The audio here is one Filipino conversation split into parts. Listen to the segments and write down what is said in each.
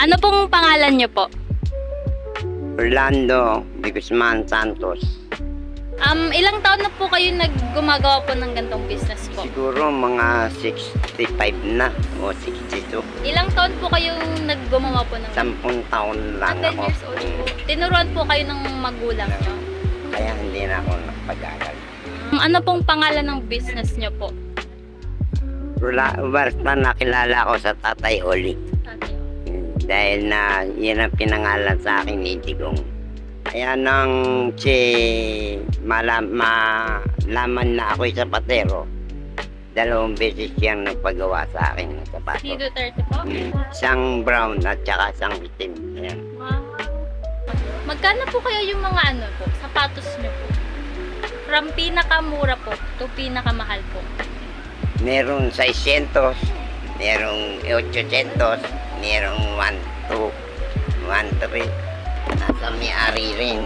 Ano pong pangalan niyo po? Orlando de Guzman Santos. Ilang taon na po kayo gumagawa po ng gantong business po? Siguro mga 65 na o 62. Ilang taon po kayong naggumawa po ng 10 taon lang 10 ako. years old po. Tinuruan po kayo ng magulang niyo. Kaya hindi na ako nagpag-aral. Ano pong pangalan ng business niyo po? Basta nakilala ko sa Tatay Oli. Dahil na yan ang pinangalan sa akin ni Digong. Kaya nang malaman na ako'y sapatero, 2 beses siyang nagpagawa sa akin ng Si sapatos. Duterte po? Isang brown at saka isang itim. Ayan. Wow. Magkano po kaya yung mga ano po, sapatos niyo po? From pinakamura po to pinakamahal po. Merong 600, merong 800, merong 1, 2, 1, 3. Nasa may-ari rin.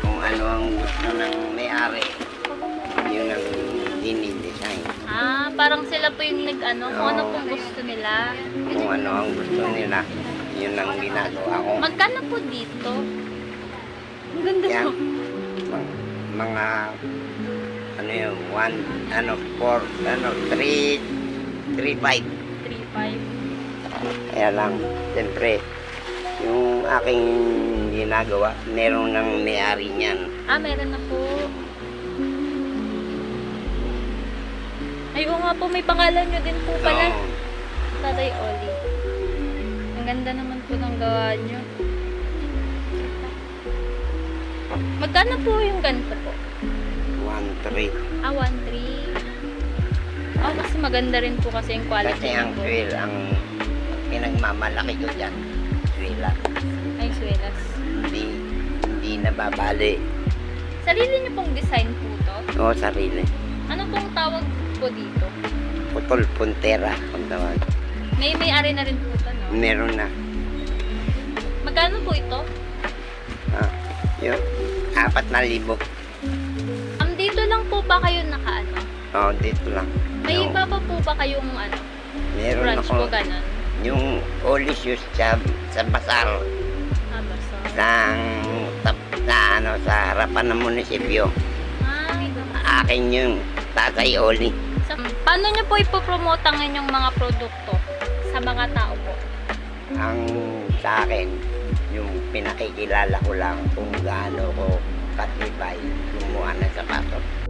Kung ano ang gusto ng may-ari, yun ang dinidesign. Parang sila po yung kung ano pong gusto nila. Kung ano ang gusto nila, yun ang ginagawa ko. Magkano po dito? Ang ganda Yan. po. Mga, ano yun, 3, 5. 3.5. Kaya lang, siyempre, yung aking ginagawa, meron ng may-ari niyan. Meron na po. Ay, oo nga po, may pangalan nyo din po pala. Oo. Tatay Oli. Ang ganda naman po ng gawa nyo. Magkano po yung ganito po? 1, 3. 1.3. Kasi maganda rin po kasi yung quality Kasi ang po. twill, ang pinagmamalaki ko dyan, twila. Ay, swelas. Hindi nababali. Sarili nyo pong design po to? Oo, sarili. Ano pong tawag po dito? Putol puntera, kung tawag. May-ari na rin po to, no? Meron na. Magkano po ito? Yun, 4,000. Dito lang po ba kayo nakaano? Oo, dito lang. May Yung- iba pa po ba kayong Meron branch ako. po ganun? Yung Oli Shoes sa Basar. Basta. Sa harapan ng munisipyo. Akin yung Tatay Oli. Paano nyo po ipopromote ang inyong mga produkto sa mga tao po? Ang sa akin, yung pinakikilala ko lang kung gaano ko katibay gumawa ng sapatos.